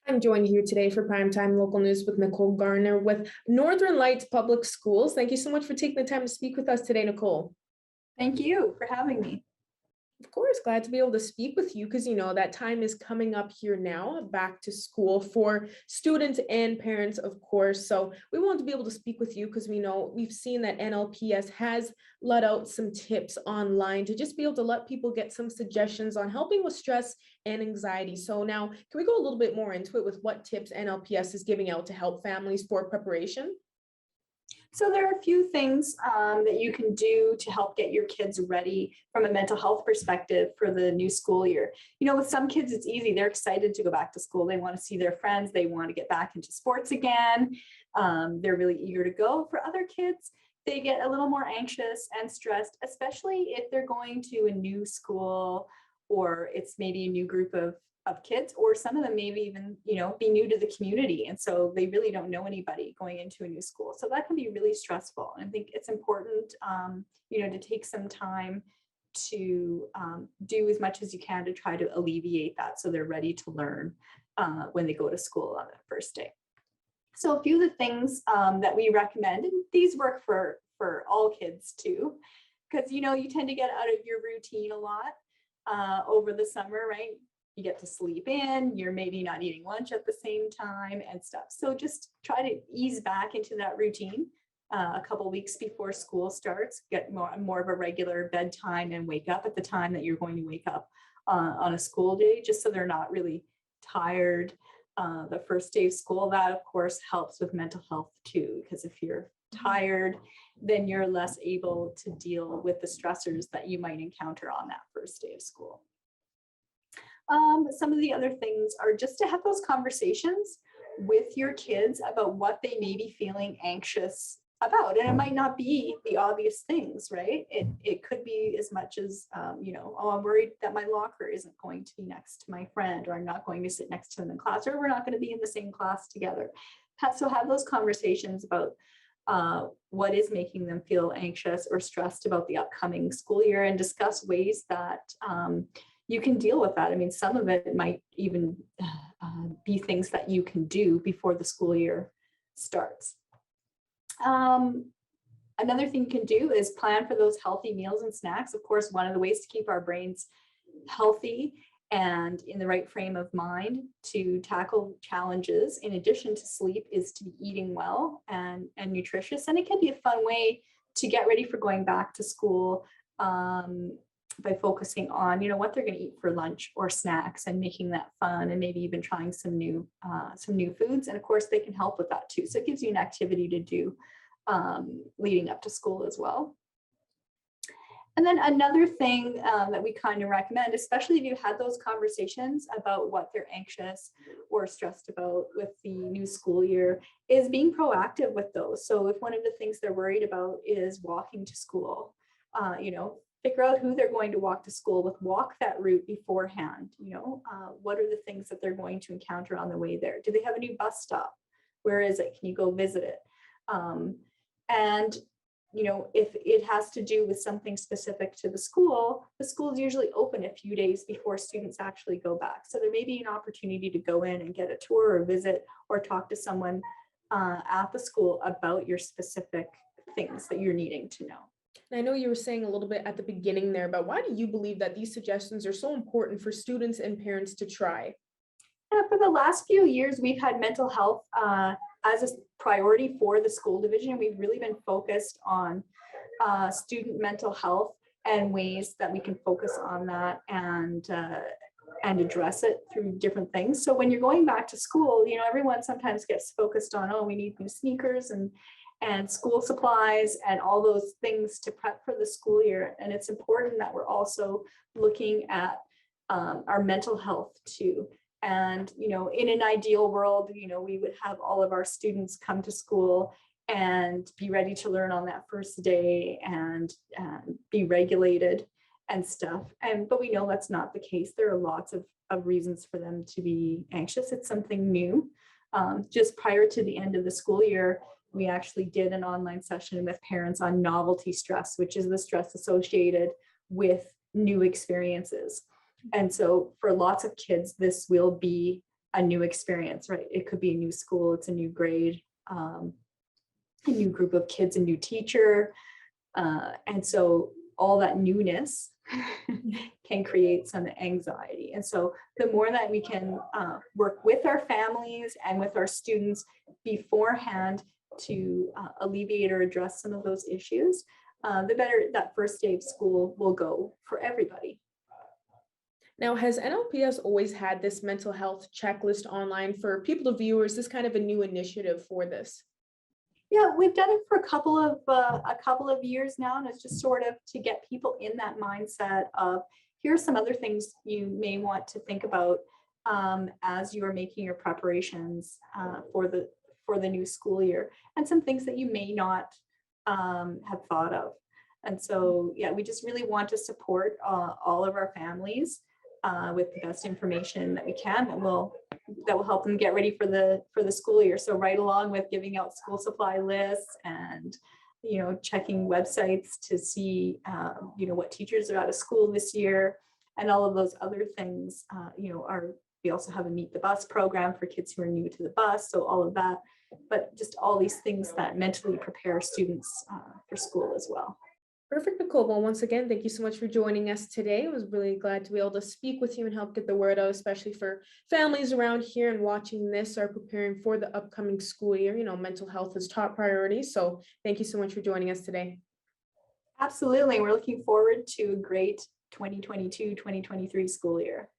I'm joined here today for Primetime Local News with Nicole Garner with Northern Lights Public Schools. Thank you so much for taking the time to speak with us today, Nicole. Thank you for having me. Of course, glad to be able to speak with you because that time is coming up here now, back to school for students and parents, of course. So we want to be able to speak with you because we've seen that NLPS has let out some tips online to just be able to let people get some suggestions on helping with stress and anxiety. So now, can we go a little bit more into it with what tips NLPS is giving out to help families for preparation? So there are a few things that you can do to help get your kids ready from a mental health perspective for the new school year. With some kids, it's easy. They're excited to go back to school. They want to see their friends. They want to get back into sports again. They're really eager to go. For other kids, they get a little more anxious and stressed, especially if they're going to a new school or it's maybe a new group of kids, or some of them maybe even be new to the community, and so they really don't know anybody going into a new school. So that can be really stressful, and I think it's important to take some time to do as much as you can to try to alleviate that so they're ready to learn when they go to school on the first day. So a few of the things that we recommend, and these work for all kids too, because you tend to get out of your routine a lot over the summer, right? You get to sleep in, you're maybe not eating lunch at the same time and stuff. So just try to ease back into that routine a couple weeks before school starts, get more of a regular bedtime and wake up at the time that you're going to wake up on a school day, just so they're not really tired the first day of school. That of course helps with mental health too, because if you're tired, then you're less able to deal with the stressors that you might encounter on that first day of school. Some of the other things are just to have those conversations with your kids about what they may be feeling anxious about. And it might not be the obvious things, right? It could be as much as, oh, I'm worried that my locker isn't going to be next to my friend, or I'm not going to sit next to them in class, or we're not going to be in the same class together. So have those conversations about what is making them feel anxious or stressed about the upcoming school year, and discuss ways that you can deal with that. I mean, some of it might even be things that you can do before the school year starts. Another thing you can do is plan for those healthy meals and snacks. Of course, one of the ways to keep our brains healthy and in the right frame of mind to tackle challenges, in addition to sleep, is to be eating well and nutritious. And it can be a fun way to get ready for going back to school, by focusing on what they're going to eat for lunch or snacks, and making that fun, and maybe even trying some new foods. And of course they can help with that too, so it gives you an activity to do leading up to school as well. And then another thing that we kind of recommend, especially if you had those conversations about what they're anxious or stressed about with the new school year, is being proactive with those. So if one of the things they're worried about is walking to school, figure out who they're going to walk to school with, walk that route beforehand. What are the things that they're going to encounter on the way there? Do they have a new bus stop? Where is it? Can you go visit it? And if it has to do with something specific to the school is usually open a few days before students actually go back. So there may be an opportunity to go in and get a tour or visit, or talk to someone at the school about your specific things that you're needing to know. And I know you were saying a little bit at the beginning there, but why do you believe that these suggestions are so important for students and parents to try? For the last few years, we've had mental health as a priority for the school division. We've really been focused on student mental health and ways that we can focus on that and address it through different things. So when you're going back to school, everyone sometimes gets focused on, oh, we need new sneakers and school supplies and all those things to prep for the school year. And it's important that we're also looking at our mental health too. And, in an ideal world, we would have all of our students come to school and be ready to learn on that first day and be regulated and stuff. But we know that's not the case. There are lots of reasons for them to be anxious. It's something new. Just prior to the end of the school year, we actually did an online session with parents on novelty stress, which is the stress associated with new experiences. And so for lots of kids, this will be a new experience, right? It could be a new school, it's a new grade, a new group of kids, a new teacher. And so all that newness can create some anxiety. And so the more that we can work with our families and with our students beforehand to alleviate or address some of those issues, the better that first day of school will go for everybody. Now, has NLPS always had this mental health checklist online for people to view, or is this kind of a new initiative for this? Yeah, we've done it for a couple of years now, and it's just sort of to get people in that mindset of here's some other things you may want to think about as you are making your preparations for the new school year, and some things that you may not have thought of. And so, yeah, we just really want to support all of our families with the best information that we can that will help them get ready for the school year. So right along with giving out school supply lists and checking websites to see what teachers are out of school this year and all of those other things. We also have a Meet the Bus program for kids who are new to the bus. So all of that, but just all these things that mentally prepare students for school as well. Perfect, Nicole. Well, once again, thank you so much for joining us today. I was really glad to be able to speak with you and help get the word out, especially for families around here and watching this are preparing for the upcoming school year. Mental health is top priority. So thank you so much for joining us today. Absolutely. We're looking forward to a great 2022-2023 school year.